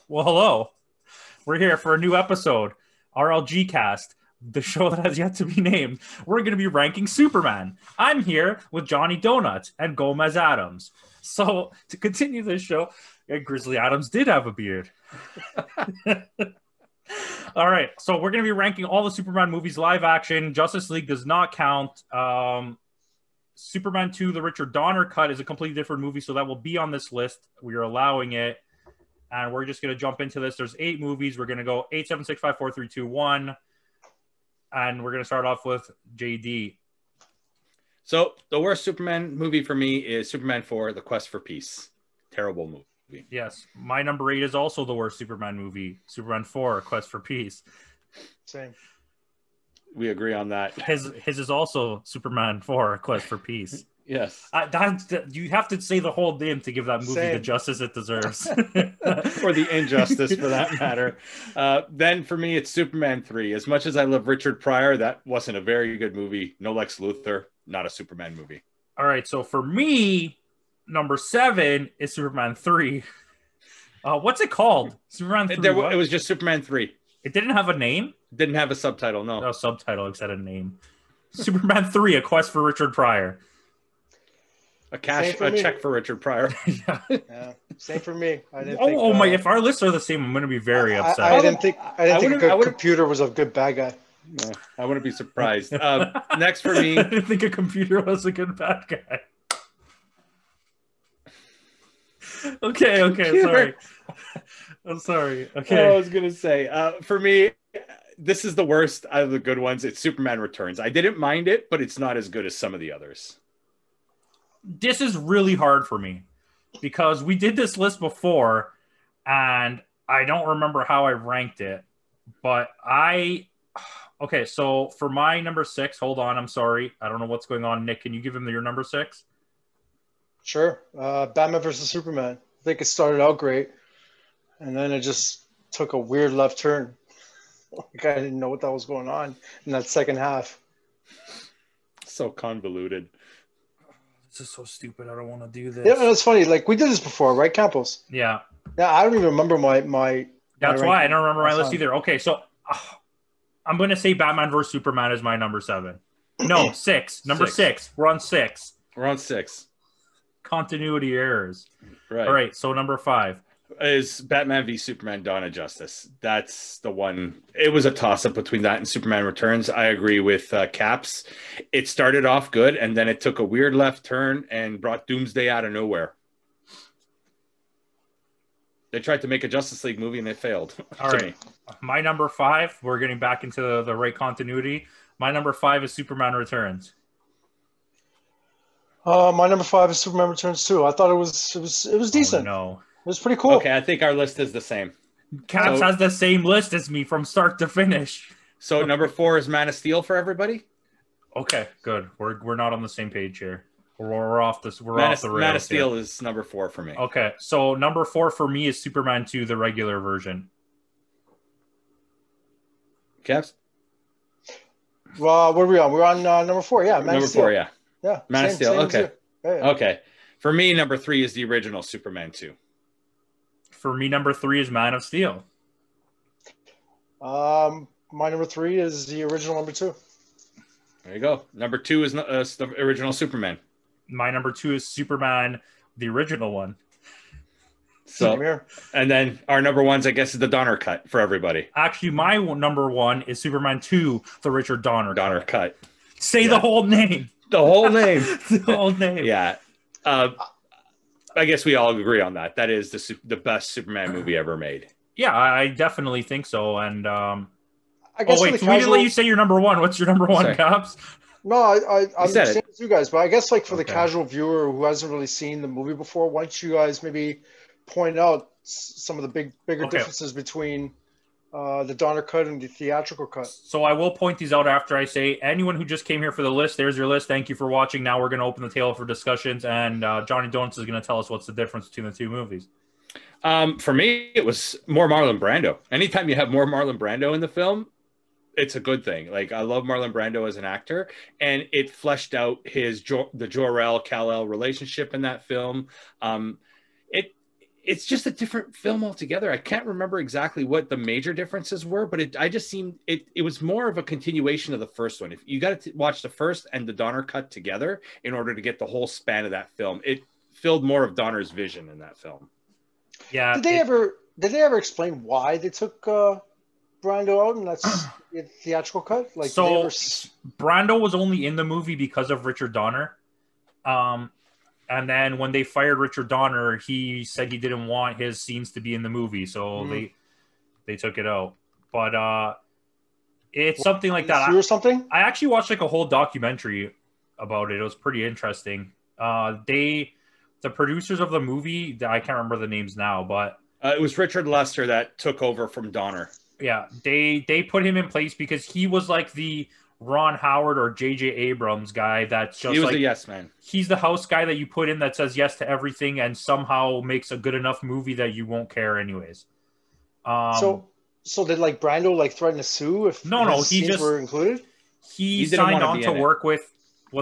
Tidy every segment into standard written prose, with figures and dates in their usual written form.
Well, hello. We're here for a new episode, RLG Cast, the show that has yet to be named. We're going to be ranking Superman. I'm here with Johnny Donuts and Gomez Adams. So, to continue this show, Grizzly Adams did have a beard. All right, so we're going to be ranking all the Superman movies live action. Justice League does not count. Superman 2, the Richard Donner cut, is a completely different movie, so that will be on this list. We are allowing it. And we're just going to jump into this. There's 8 movies. We're going to go 8, 7, 6, 5, 4, 3, 2, 1. And we're going to start off with JD. So the worst Superman movie for me is Superman 4, The Quest for Peace. Terrible movie. Yes. My number 8 is also the worst Superman movie. Superman 4, Quest for Peace. Same. We agree on that. His is also Superman 4, Quest for Peace. Yes. You have to say the whole name to give that movie the justice it deserves. Or the injustice, for that matter. Then for me, it's Superman 3. As much as I love Richard Pryor, that wasn't a very good movie. No Lex Luthor, not a Superman movie. All right, so for me, number 7 is Superman 3. What's it called? Superman 3? It was just Superman 3. It didn't have a name? Didn't have a subtitle, no. No subtitle except a name. Superman 3, A Quest for Richard Pryor. A check for Richard Pryor. Yeah, same for me. I didn't think, my! If our lists are the same, I'm going to be very upset. I didn't think a good computer was a good bad guy. No, I wouldn't be surprised. Next for me, I didn't think a computer was a good bad guy. Okay, sorry. I'm sorry. Okay, I was going to say, for me, this is the worst out of the good ones. It's Superman Returns. I didn't mind it, but it's not as good as some of the others. This is really hard for me because we did this list before and I don't remember how I ranked it, but okay, so for my number 6, hold on, I'm sorry. I don't know what's going on. Nick, can you give him your number 6? Sure. Batman versus Superman. I think it started out great and then it just took a weird left turn. Like I didn't know what that was going on in that second half. So convoluted. This is so stupid. I don't want to do this. Yeah, that's funny. Like we did this before, right, Campos? Yeah. Yeah, I don't even remember my. That's why I don't remember my list either. Okay, so I'm going to say Batman vs Superman is my number 7. No, 6. Number 6. We're on 6. We're on 6. Continuity errors. Right. All right. So number 5 is Batman v Superman: Dawn of Justice. That's the one. It was a toss-up between that and Superman Returns. I agree with Caps. It started off good, and then it took a weird left turn and brought Doomsday out of nowhere. They tried to make a Justice League movie, and it failed. All right. My number 5, we're getting back into the right continuity. My number 5 is Superman Returns. My number 5 is Superman Returns too. I thought it was decent. Oh, no. It was pretty cool. Okay, I think our list is the same. Caps has the same list as me from start to finish. So number 4 is Man of Steel for everybody? Okay, good. We're not on the same page here. We're off this. We're off the rails. Man of Steel is number 4 for me. Okay, so number 4 for me is Superman 2, the regular version. Caps? Well, what are we on? We're on number 4. Yeah, Man of Steel. 4, yeah. Yeah, Man of Steel. Okay. Yeah. Okay. For me, number 3 is the original Superman 2. For me, number 3 is Man of Steel. My number 3 is the original number 2. There you go. Number 2 is the original Superman. My number 2 is Superman, the original one. So, and then our number 1s, I guess, is the Donner cut for everybody. Actually, my number 1 is Superman 2, the Richard Donner cut. Say the whole name. The whole name. The whole name. Yeah. I guess we all agree on that. That is the best Superman movie ever made. Yeah, I definitely think so. And I guess we didn't let you say your number 1. What's your number 1, Caps? No, I'm the same as you guys, but I guess like for the casual viewer who hasn't really seen the movie before, why don't you guys maybe point out some of the bigger differences between the Donner cut and the theatrical cut. So I will point these out after I say anyone who just came here for the list, there's your list. Thank you for watching. Now we're going to open the table for discussions, and Johnny Donuts is going to tell us what's the difference between the 2 movies. For me, it was more Marlon Brando. Anytime you have more Marlon Brando in the film, it's a good thing. Like, I love Marlon Brando as an actor, and it fleshed out the Jor-El Kal-El relationship in that film. it's just a different film altogether. I can't remember exactly what the major differences were, but it was more of a continuation of the first one. If you got to watch the first and the Donner cut together in order to get the whole span of that film, it filled more of Donner's vision in that film. Yeah. Did they ever explain why they took Brando out and that's the theatrical cut? Like, so Brando was only in the movie because of Richard Donner. And then when they fired Richard Donner, he said he didn't want his scenes to be in the movie, so they took it out. But it's something like that. Or something? I actually watched like a whole documentary about it. It was pretty interesting. The producers of the movie, I can't remember the names now, but it was Richard Lester that took over from Donner. Yeah, they put him in place because he was like the Ron Howard or J.J. Abrams guy that's just he was like a yes man. He's the house guy that you put in that says yes to everything and somehow makes a good enough movie that you won't care anyways. So did like Brando like threaten to sue if he just were included? He signed on to work with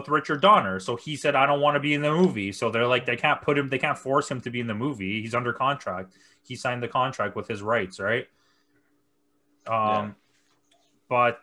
Richard Donner, so he said I don't want to be in the movie. So they're like they can't force him to be in the movie. He's under contract. He signed the contract with his rights, right? But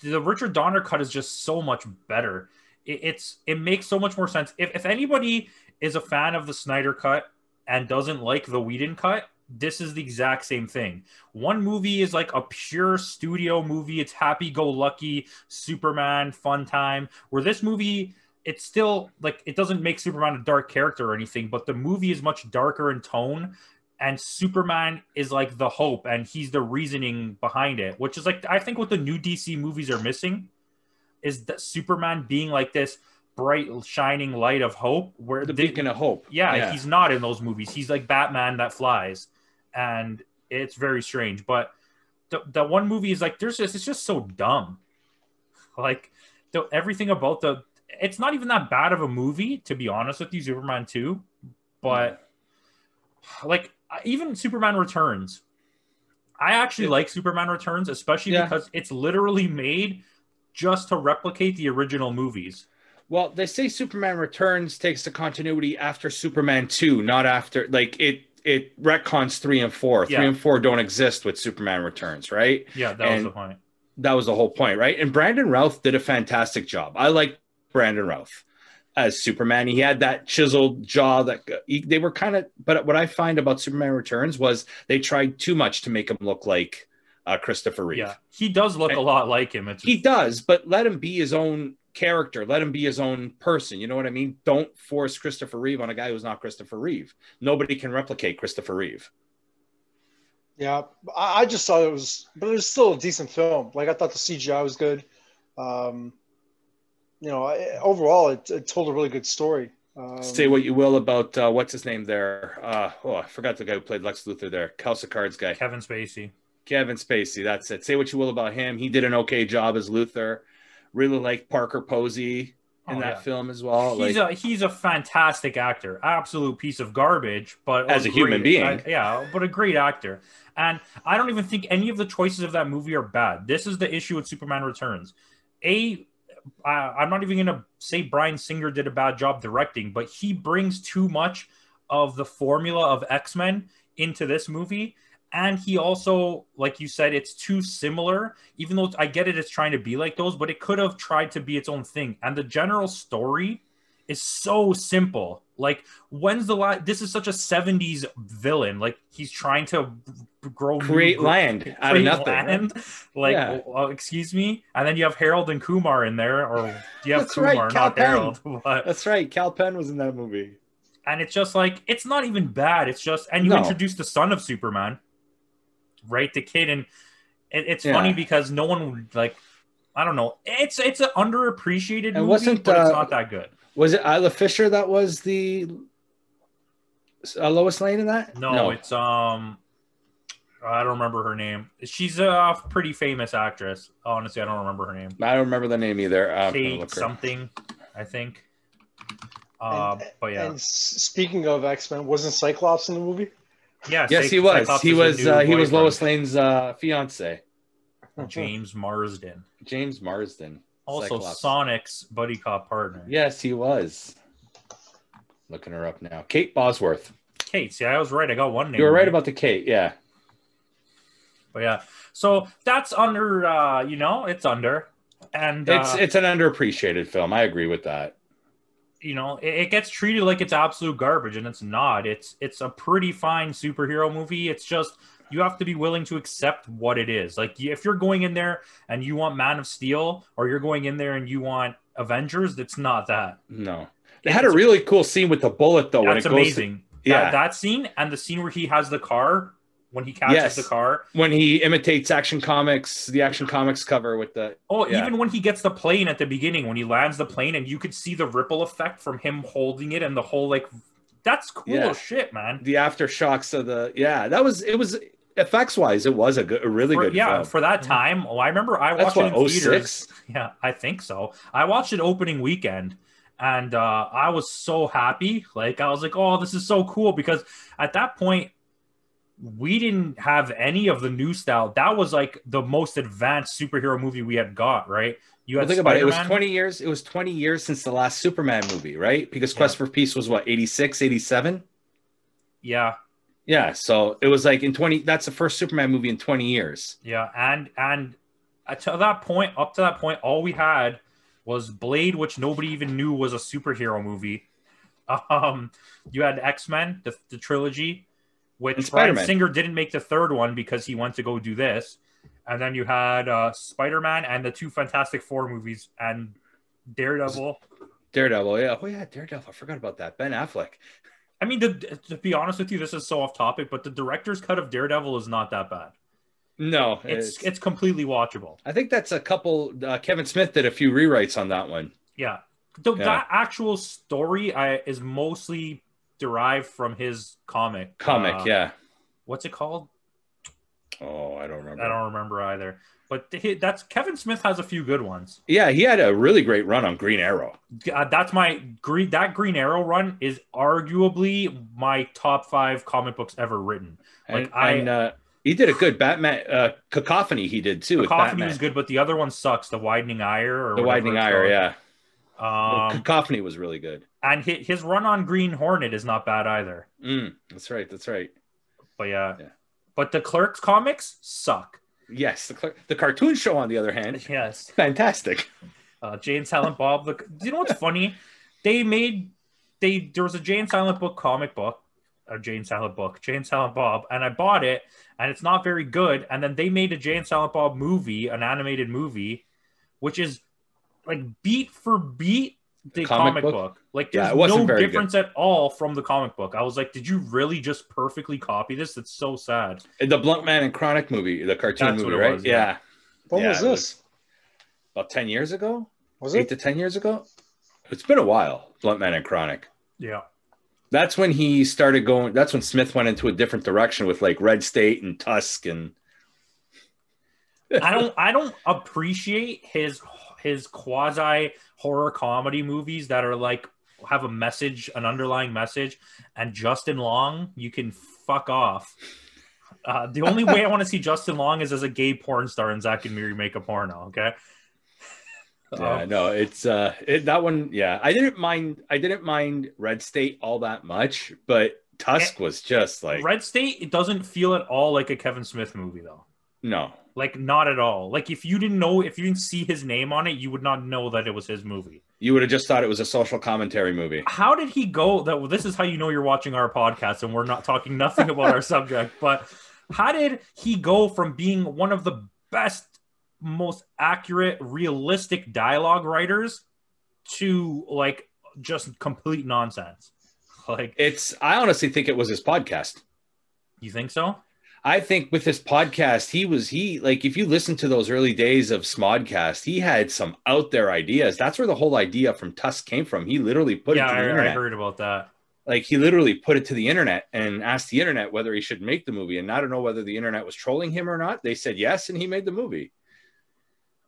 the Richard Donner cut is just so much better. It makes so much more sense. If anybody is a fan of the Snyder cut and doesn't like the Whedon cut, this is the exact same thing. One movie is like a pure studio movie. It's happy-go-lucky, Superman, fun time. Where this movie, it's still like it doesn't make Superman a dark character or anything, but the movie is much darker in tone. And Superman is like the hope, and he's the reasoning behind it, which is like I think what the new DC movies are missing is that Superman being like this bright, shining light of hope, where the beacon of hope. Yeah, he's not in those movies. He's like Batman that flies, and it's very strange. But the one movie is like it's just so dumb. Like everything about it's not even that bad of a movie, to be honest with you, Superman 2, but like. Even Superman Returns. I actually like Superman Returns, especially because it's literally made just to replicate the original movies. Well, they say Superman Returns takes the continuity after Superman 2, not after, like, it retcons 3 and 4. 3 and 4 don't exist with Superman Returns, right? Yeah, that was the point. That was the whole point, right? And Brandon Routh did a fantastic job. I like Brandon Routh as Superman. He had that chiseled jaw that they were kind of, but what I find about Superman Returns was they tried too much to make him look like Christopher Reeve. Yeah, he does look a lot like him. He does, but let him be his own character. Let him be his own person. You know what I mean? Don't force Christopher Reeve on a guy who's not Christopher Reeve. Nobody can replicate Christopher Reeve. Yeah, I just thought it was still a decent film. Like I thought the CGI was good. Overall, it told a really good story. Say what you will about what's his name there. I forgot the guy who played Lex Luthor there. House of Cards guy. Kevin Spacey. That's it. Say what you will about him. He did an okay job as Luthor. Really liked Parker Posey in that film as well. He's a fantastic actor. Absolute piece of garbage, but as a human being. But a great actor. And I don't even think any of the choices of that movie are bad. This is the issue with Superman Returns. I'm not even going to say Bryan Singer did a bad job directing, but he brings too much of the formula of X-Men into this movie. And he also, like you said, it's too similar, even though I get it, it's trying to be like those, but it could have tried to be its own thing. And the general story is so simple. Like, this is such a 70s villain. Like, he's trying to create land out of nothing. Right? Excuse me? And then you have Harold and Kumar in there, or you have Kumar, right, not Penn. Harold. But... That's right. Cal Penn was in that movie. And it's just like, it's not even bad. It's just, and you introduce the son of Superman, right? The kid. And it's funny because no one would, like, I don't know. It's an underappreciated movie, but it's not that good. Was it Isla Fisher that was the Lois Lane in that? No, it's I don't remember her name. She's a pretty famous actress. Honestly, I don't remember her name. I don't remember the name either. Kate something, I think. But yeah. And speaking of X-Men, wasn't Cyclops in the movie? Yeah. Yes, he was. Cyclops he was Lois Lane's fiance. James Marsden. Also, Cyclops. Sonic's buddy cop partner. Yes, he was. Looking her up now. Kate Bosworth. Kate. See, I was right. I got one name. You were right about the Kate, yeah. But yeah, so that's under. It's under, and it's an underappreciated film. I agree with that. It gets treated like it's absolute garbage, and it's not. It's a pretty fine superhero movie. It's just you have to be willing to accept what it is. Like if you're going in there and you want Man of Steel, or you're going in there and you want Avengers, it's not that. No, they had a really cool scene with the bullet though. That's amazing. That scene and the scene where he has the car. When he catches the car. When he imitates the Action Comics cover with the... Even when he gets the plane at the beginning, when he lands the plane and you could see the ripple effect from him holding it and the whole, that's cool as shit, man. The aftershocks of the... Yeah, it was effects-wise, it was a really good film. For that time. I remember I watched it in theaters. Yeah, I think so. I watched it opening weekend. And I was so happy. I was like, oh, this is so cool. Because at that point, we didn't have any of the new style. That was the most advanced superhero movie we had got, right? You had think about it. It was 20 years. It was 20 years since the last Superman movie, right? Because Quest for Peace was what, 86, 87? Yeah. Yeah. So it was in 20. That's the first Superman movie in 20 years. Yeah. And up to that point, all we had was Blade, which nobody even knew was a superhero movie. You had X-Men, the trilogy, which Bryan Singer didn't make the third one because he went to go do this. And then you had Spider-Man and the two Fantastic Four movies and Daredevil. Daredevil, yeah. Oh, yeah, Daredevil. I forgot about that. Ben Affleck. I mean, to be honest with you, this is so off topic, but the director's cut of Daredevil is not that bad. No. It's completely watchable. I think that's a couple... Kevin Smith did a few rewrites on that one. Yeah. That actual story is mostly... derived from his comic. Yeah. What's it called? Oh, I don't remember. I don't remember either. But that's Kevin Smith has a few good ones. Yeah, he had a really great run on Green Arrow. That Green Arrow run is arguably my top 5 comic books ever written. He did a good Batman Cacophony. He did too. Cacophony was good, but the other one sucks. The Widening Ire, yeah. Cacophony was really good. And his run on Green Hornet is not bad either. That's right. But yeah. But the Clerks comics suck. Yes, the cartoon show, on the other hand, yes, fantastic. Jay and Silent Bob. Do you know what's funny? There was a Jay and Silent Book comic book, or Jay and Silent Bob, and I bought it, and it's not very good. And then they made a Jay and Silent Bob movie, an animated movie, which is beat for beat the comic book. There's no difference at all from the comic book. I was like, did you really just perfectly copy this? It's so sad. The Blunt Man and Chronic movie, the cartoon movie, right? Was, yeah. When was this? About 10 years ago? Was it? 8 to 10 years ago? It's been a while, Blunt Man and Chronic. Yeah. That's when he started going, that's when Smith went into a different direction with Red State and Tusk and... I don't appreciate his quasi horror comedy movies that are have a message, an underlying message. And Justin Long, you can fuck off. The only way I want to see Justin Long is as a gay porn star and Zack and Miri make a porno. Okay. Yeah, no, it's that one. Yeah, I didn't mind Red State all that much, but Tusk was just Red State. It doesn't feel at all like a Kevin Smith movie though. No. Not at all. If you didn't see his name on it, you would not know that it was his movie. You would have just thought it was a social commentary movie. How did he go? This is how you know you're watching our podcast and we're not talking nothing about our subject. But how did he go from being one of the best, most accurate, realistic dialogue writers to just complete nonsense? I honestly think it was his podcast. You think so? I think with his podcast, if you listen to those early days of Smodcast, he had some out there ideas. That's where the whole idea from Tusk came from. He literally put it to the internet. I heard about that. He literally put it to the internet and asked the internet whether he should make the movie. And I don't know whether the internet was trolling him or not. They said yes, and he made the movie.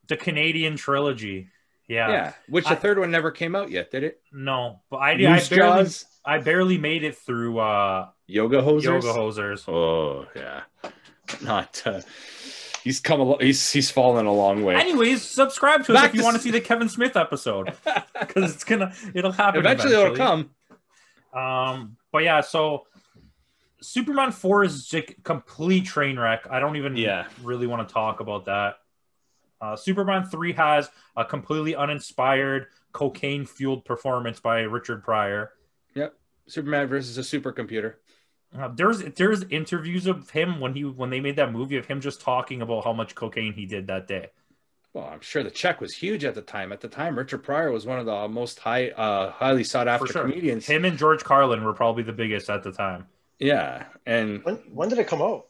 The Canadian trilogy. Yeah. Yeah. Which the third one never came out yet, did it? No. But I barely made it through Yoga Hosers. Yoga Hosers. Oh yeah, not. He's come a he's fallen a long way. Anyways, subscribe to us if you want to see the Kevin Smith episode because it'll happen eventually. It'll come. But yeah, so Superman 4 is just a complete train wreck. I don't even really want to talk about that. Superman 3 has a completely uninspired, cocaine-fueled performance by Richard Pryor. Yep. Superman versus a supercomputer. There's interviews of him when they made that movie of him just talking about how much cocaine he did that day. Well, I'm sure the check was huge at the time. At the time, Richard Pryor was one of the most highly sought after comedians. Him and George Carlin were probably the biggest at the time. Yeah. And when did it come out?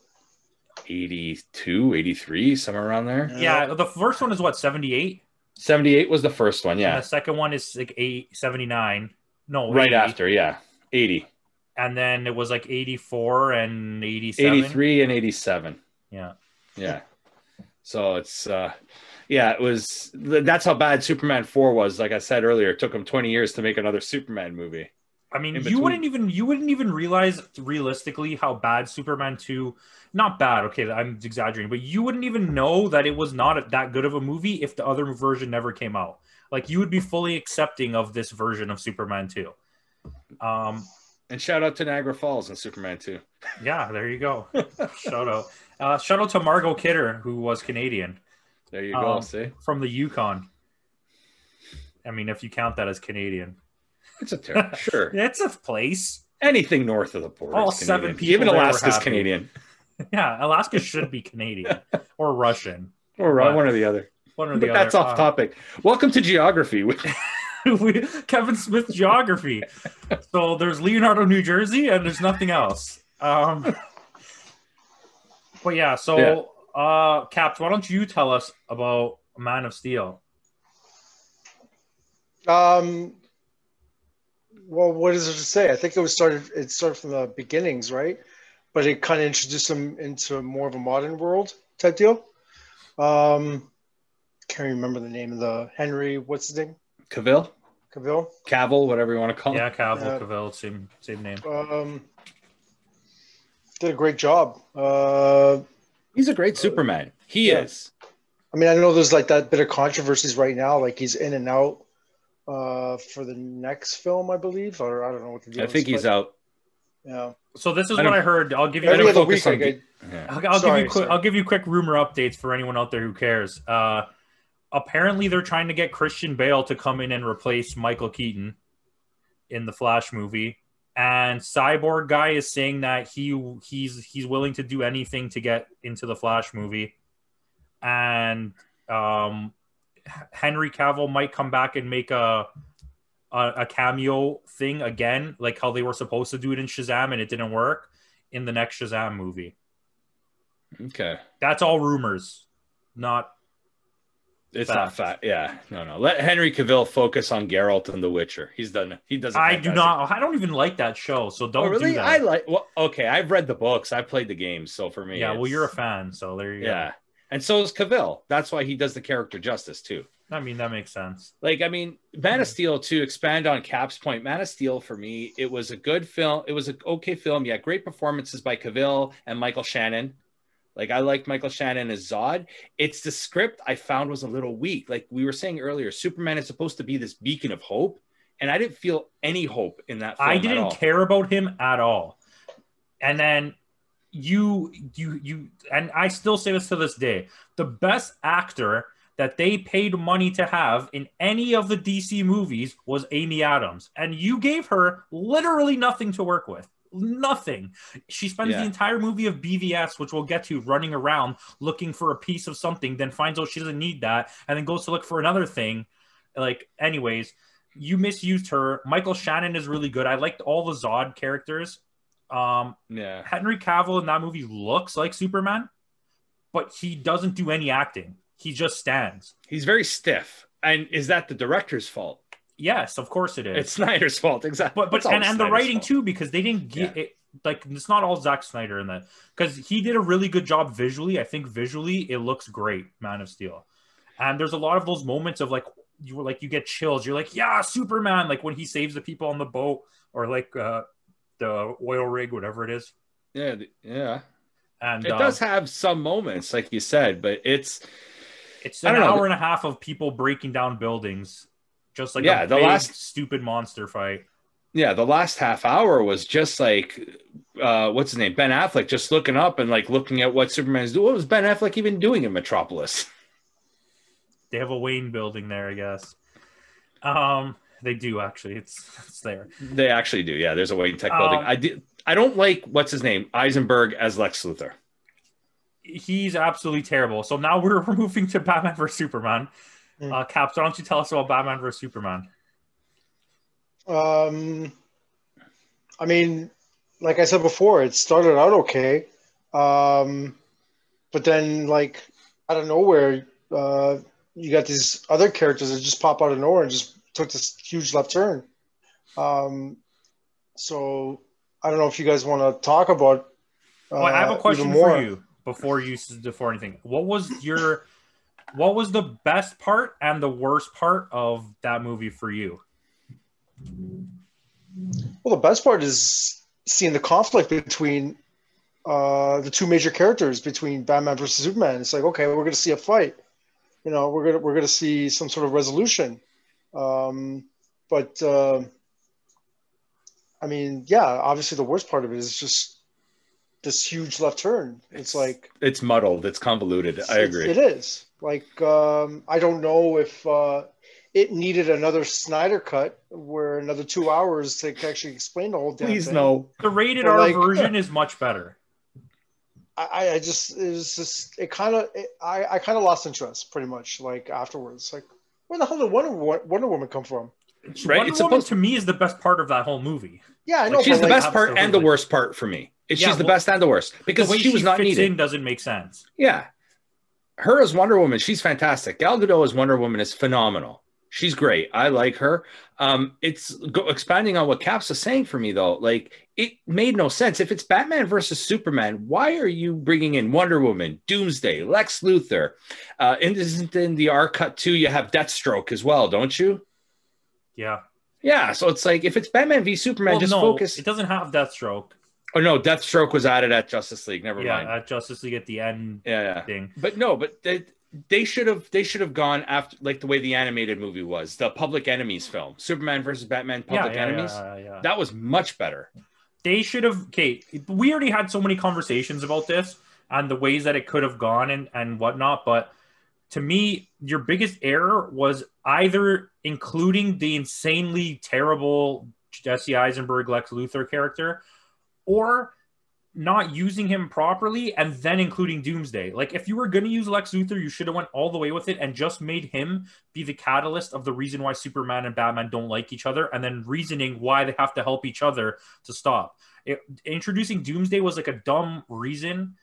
82, 83, somewhere around there. Yeah, the first one is what, 78? 78 was the first one, yeah. And the second one is like 79. No, right 80. after, yeah. 80. And then it was like 84 and 87. 83 and 87. Yeah. Yeah. So it's it was, that's how bad Superman 4 was. Like I said earlier, it took him 20 years to make another Superman movie. I mean, you wouldn't even realize realistically how bad Superman 2, not bad, okay, I'm exaggerating, but you wouldn't even know that it was not that good of a movie if the other version never came out. Like, you would be fully accepting of this version of Superman 2. And shout out to Niagara Falls and Superman 2. Yeah, there you go. Shout out. Shout out to Margot Kidder, who was Canadian. There you go, see? From the Yukon. I mean, if you count that as Canadian. It's a terrible, sure. It's a place. Anything north of the border. All is 7 people. Even Alaska's Canadian. Yeah, Alaska should be Canadian or Russian. Or one or the other. That's off topic. Welcome to Geography. Kevin Smith Geography. So there's Leonardo, New Jersey, and there's nothing else. But yeah, so Caps, why don't you tell us about Man of Steel? Well, what is it to say? I think it started from the beginnings, right? But it kind of introduced them into more of a modern world type deal. Can't remember the name of the Henry. What's his name? Cavill, whatever you want to call him. Yeah, Cavill, same name. Did a great job. He's a great Superman. He is. I mean, I know there's like that bit of controversies right now. Like he's in and out for the next film, I believe, or I don't know what the deal is. I think he's out. Yeah. So this is what I heard. I'll give you every other week. I'll give you quick rumor updates for anyone out there who cares. Apparently, they're trying to get Christian Bale to come in and replace Michael Keaton in the Flash movie, and Cyborg guy is saying that he's willing to do anything to get into the Flash movie, and Henry Cavill might come back and make a cameo thing again, like how they were supposed to do it in Shazam and it didn't work, in the next Shazam movie. Okay. That's all rumors. It's not fact. Yeah. No. Let Henry Cavill focus on Geralt and The Witcher. He doesn't. I don't even like that show, so don't do that. Okay, I've read the books. I've played the games, so for me. Yeah, well, you're a fan, so there you go. Yeah. And so is Cavill. That's why he does the character justice too. I mean, that makes sense. Man of Steel, to expand on Cap's point, Man of Steel, for me, it was a good film. It was an okay film. Yeah, great performances by Cavill and Michael Shannon. Like, I liked Michael Shannon as Zod. It's the script I found was a little weak. Like we were saying earlier, Superman is supposed to be this beacon of hope, and I didn't feel any hope in that film. I didn't care about him at all. And then you and I still say this to this day, the best actor that they paid money to have in any of the DC movies was Amy Adams, and you gave her literally nothing to work with. Nothing. She spends the entire movie of BVS, which we'll get to, running around looking for a piece of something, then finds out she doesn't need that, and then goes to look for another thing. Like, anyways, you misused her. Michael Shannon is really good. I liked all the Zod characters. Henry Cavill in that movie looks like Superman, but he doesn't do any acting. He just stands. He's very stiff. And is that the director's fault? Yes, of course it is. It's Snyder's fault, exactly. But and the writing fault too, because they didn't get it. Like, it's not all Zack Snyder in that, because he did a really good job visually. I think visually it looks great, Man of Steel. And there's a lot of those moments of like you get chills. You're like, yeah, Superman. Like when he saves the people on the boat, or like the oil rig, whatever it is. Yeah. And it does have some moments, like you said, but it's an hour and a half of people breaking down buildings. Just like the last stupid monster fight. Yeah, the last half hour was just like, what's his name? Ben Affleck just looking up and like looking at what Superman's doing. What was Ben Affleck even doing in Metropolis? They have a Wayne building there, I guess. They do actually. It's there. They actually do. Yeah, there's a Wayne Tech building. I don't like what's his name, Eisenberg as Lex Luthor. He's absolutely terrible. So now we're moving to Batman vs Superman. Caps, why don't you tell us about Batman vs Superman? I mean, like I said before, it started out okay, but then like out of nowhere, you got these other characters that just pop out of nowhere and just took this huge left turn. So I don't know if you guys want to talk about. Well, I have a question for you before anything. What was the best part and the worst part of that movie for you? Well, the best part is seeing the conflict between the two major characters, between Batman versus Superman. It's like, okay, we're going to see a fight. You know, we're gonna see some sort of resolution. But I mean, yeah, obviously the worst part of it is just this huge left turn. It's like it's muddled, it's convoluted. I agree. It is. Like I don't know if it needed another Snyder cut where another 2 hours to actually explain the whole damn Please thing. no. The rated R version is much better. I kind of lost interest pretty much like afterwards. Like, where the hell did Wonder Woman come from? Right, Wonder Woman to me is the best part of that whole movie. Yeah, I know. Like, she's the best part and the worst part for me. She's the best and the worst because the way she was not needed. In doesn't make sense. Yeah, her as Wonder Woman, she's fantastic. Gal Gadot as Wonder Woman is phenomenal. She's great. I like her. It's expanding on what Caps is saying for me, though. Like, it made no sense. If it's Batman versus Superman, why are you bringing in Wonder Woman, Doomsday, Lex Luthor? Isn't in the R cut too? You have Deathstroke as well, don't you? Yeah. Yeah. So it's like if it's Batman v Superman, focus. It doesn't have Deathstroke. Oh no, Deathstroke was added at Justice League. Never mind. Yeah, at Justice League at the end. Thing. But no, they should have gone after like the way the animated movie was, the Public Enemies film, Superman versus Batman, Public Enemies. Yeah. That was much better. They should have. Okay, we already had so many conversations about this and the ways that it could have gone and whatnot. But to me, your biggest error was either including the insanely terrible Jesse Eisenberg Lex Luthor character, or not using him properly and then including Doomsday. Like, if you were going to use Lex Luthor, you should have went all the way with it and just made him be the catalyst of the reason why Superman and Batman don't like each other, and then reasoning why they have to help each other to stop. Introducing Doomsday was like a dumb reason.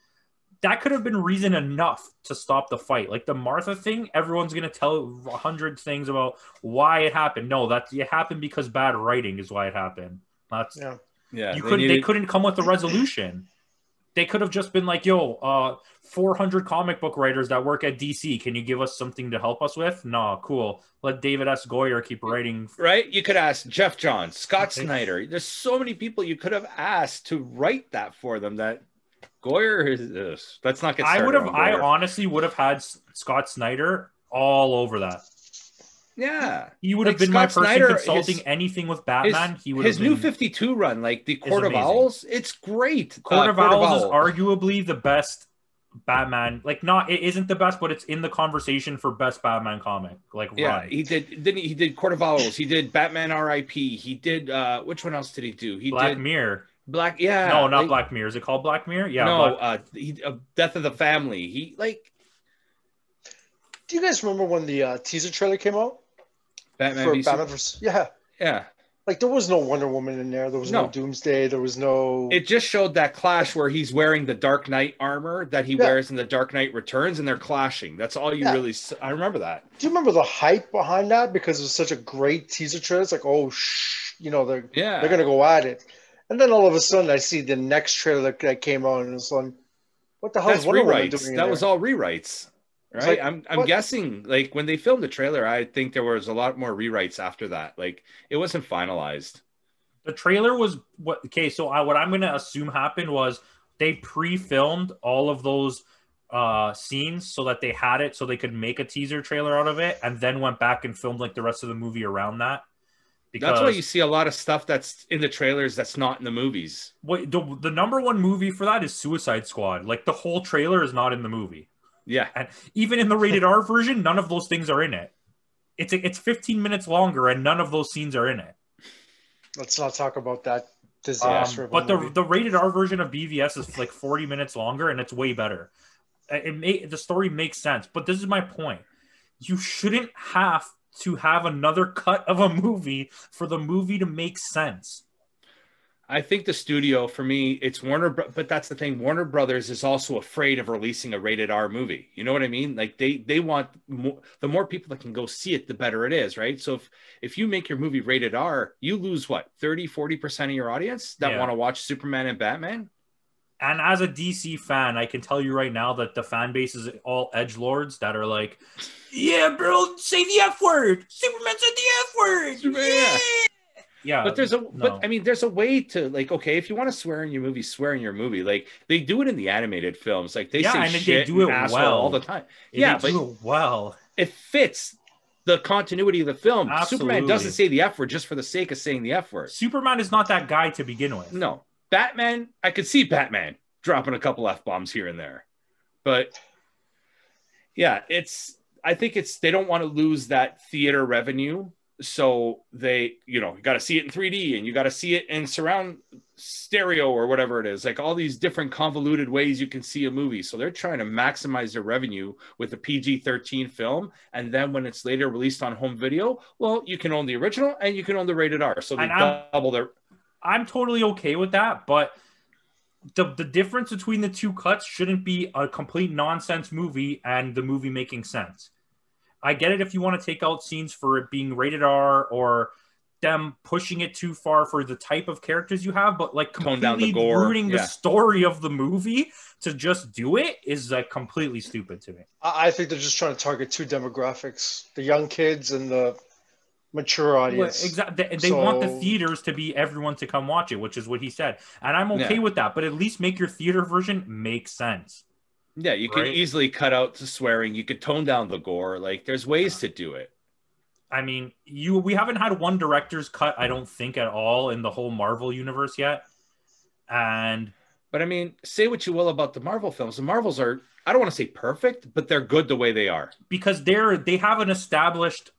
That could have been reason enough to stop the fight. Like the Martha thing, everyone's going to tell 100 things about why it happened. No, it happened because bad writing is why it happened. That's Yeah, they couldn't come with a resolution. They could have just been like, yo, 400 comic book writers that work at DC. Can you give us something to help us with? No, cool. Let David S. Goyer keep writing. Right? You could ask Jeff Johns, Scott Snyder. There's so many people you could have asked to write that for them that Goyer is. Let's not get started. I honestly would have had Scott Snyder all over that. Yeah, he would have been my person consulting anything with Batman. His New 52 run, like the Court of Owls, it's great. Court of Owls is arguably the best Batman. Like, it isn't the best, but it's in the conversation for best Batman comic. Like, run. He did Court of Owls. He did Batman R.I.P. He did which one else did he do? Black Mirror. No, not Black Mirror. Is it called Black Mirror? Yeah. No, Death of the Family. He like. Do you guys remember when the teaser trailer came out? Batman vs. Yeah. Like, there was no Wonder Woman in there. There was no Doomsday. There was no. It just showed that clash where he's wearing the Dark Knight armor that he wears in the Dark Knight Returns, and they're clashing. That's all you really. I remember that. Do you remember the hype behind that? Because it was such a great teaser trailer. It's like, oh, they're gonna go at it, and then all of a sudden I see the next trailer that came out, and it's like, what the hell is Wonder Woman doing? That was all rewrites. Right. Like, I'm guessing like when they filmed the trailer, I think there was a lot more rewrites after that. Like it wasn't finalized. The trailer was what I'm going to assume happened was they pre-filmed all of those scenes so that they had it so they could make a teaser trailer out of it, and then went back and filmed like the rest of the movie around that. Because that's why you see a lot of stuff that's in the trailers that's not in the movies. Wait, the number one movie for that is Suicide Squad. Like the whole trailer is not in the movie. Yeah. And even in the rated R version, none of those things are in it. It's 15 minutes longer and none of those scenes are in it. Let's not talk about that disaster. But the rated R version of BVS is like 40 minutes longer and it's way better. The story makes sense. But this is my point. You shouldn't have to have another cut of a movie for the movie to make sense. I think the studio, for me, it's Warner, but that's the thing. Warner Brothers is also afraid of releasing a rated R movie. You know what I mean? Like they want more, the more people that can go see it, the better it is, right? So if you make your movie rated R, you lose what, 30-40% of your audience that want to watch Superman and Batman? And as a DC fan, I can tell you right now that the fan base is all edgelords that are like, yeah, bro, say the F word. Superman said the F word. Superman, yeah. But there's a way to, like, okay, if you want to swear in your movie, swear in your movie. Like they do it in the animated films. Like they say and shit they do it well all the time. They do it well. It fits the continuity of the film. Absolutely. Superman doesn't say the F word just for the sake of saying the F word. Superman is not that guy to begin with. No. Batman, I could see Batman dropping a couple F-bombs here and there. But yeah, I think they don't want to lose that theater revenue. So they, you got to see it in 3D and you got to see it in surround stereo or whatever it is, like all these different convoluted ways you can see a movie. So they're trying to maximize their revenue with a PG-13 film. And then when it's later released on home video, well, you can own the original and you can own the rated R. So they double their... I'm totally okay with that, but the difference between the two cuts shouldn't be a complete nonsense movie and the movie making sense. I get it if you want to take out scenes for it being rated R or them pushing it too far for the type of characters you have, but like completely ruining the story of the movie to just do it is like completely stupid to me. I think they're just trying to target two demographics, the young kids and the mature audience. Well, exactly. They want the theaters to be everyone to come watch it, which is what he said. And I'm okay with that, but at least make your theater version make sense. Yeah, you can easily cut out the swearing. You could tone down the gore. Like, there's ways to do it. I mean, we haven't had one director's cut, I don't think, at all in the whole Marvel universe yet. But I mean, say what you will about the Marvel films. The Marvels are, I don't want to say perfect, but they're good the way they are. Because they have an established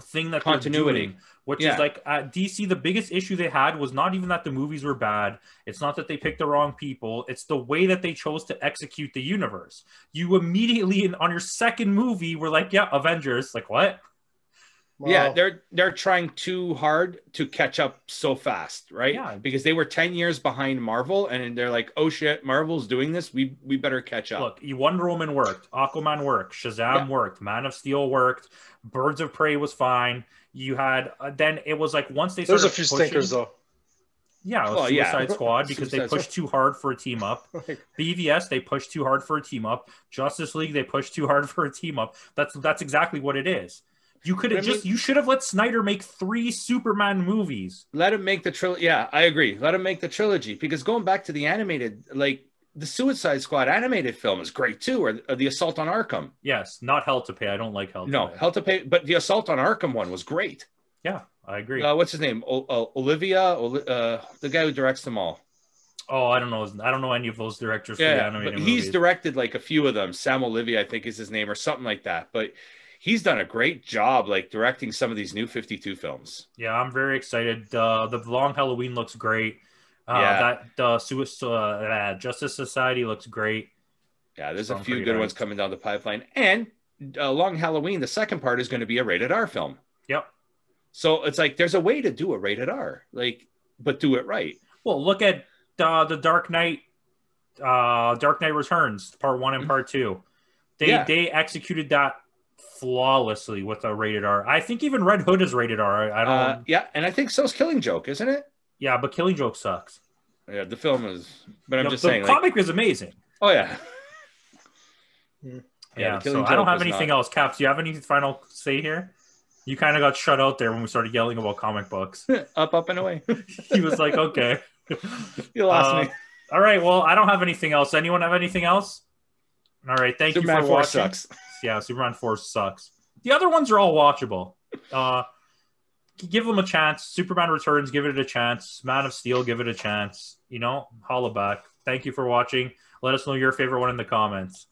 thing that continuity, they're doing, which is like at DC, the biggest issue they had was not even that the movies were bad. It's not that they picked the wrong people. It's the way that they chose to execute the universe. You immediately on your second movie were like, yeah, Avengers. Like, what? Wow. Yeah, they're trying too hard to catch up so fast, right? Yeah. Because they were 10 years behind Marvel, and they're like, oh shit, Marvel's doing this. We better catch up. Look, Wonder Woman worked, Aquaman worked, Shazam worked, Man of Steel worked, Birds of Prey was fine. You had then it was like once they started there's a few stinkers though. Yeah, Suicide Squad because they pushed too hard for a team up. BVS, they pushed too hard for a team up. Justice League, they pushed too hard for a team up. That's exactly what it is. You could have you should have let Snyder make 3 Superman movies. Let him make the trilogy. Yeah, I agree. Let him make the trilogy, because going back to the animated, like the Suicide Squad animated film is great too, or the Assault on Arkham. Yes, not Hell to Pay. I don't like Hell to Pay. Hell to Pay, but the Assault on Arkham one was great. Yeah, I agree. What's his name? Olivia, the guy who directs them all. Oh, I don't know. I don't know any of those directors for the animated movies. He's directed like a few of them. Sam Olivia, I think is his name, or something like that. But he's done a great job, like directing some of these new 52 films. Yeah, I'm very excited. The Long Halloween looks great. Justice Society looks great. Yeah, there's a few good ones coming down the pipeline. And Long Halloween, the second part is going to be a rated R film. Yep. So it's like there's a way to do a rated R, like, but do it right. Well, look at the Dark Knight Returns, part 1 and part 2. They executed that flawlessly with a rated R. I think even Red Hood is rated R. I don't. Yeah, and I think so's Killing Joke, isn't it? Yeah, but Killing Joke sucks. Yeah, the film is. But I'm just saying, the comic is amazing. Oh yeah. Yeah. So I don't have anything else. Caps, do you have any final say here? You kind of got shut out there when we started yelling about comic books. up and away. He was like, okay. You lost me. All right. Well, I don't have anything else. Anyone have anything else? All right. Thank you for watching. Sucks. Yeah, Superman 4 sucks. The other ones are all watchable. give them a chance. Superman Returns, give it a chance. Man of Steel, give it a chance. You know, holla back. Thank you for watching. Let us know your favorite one in the comments.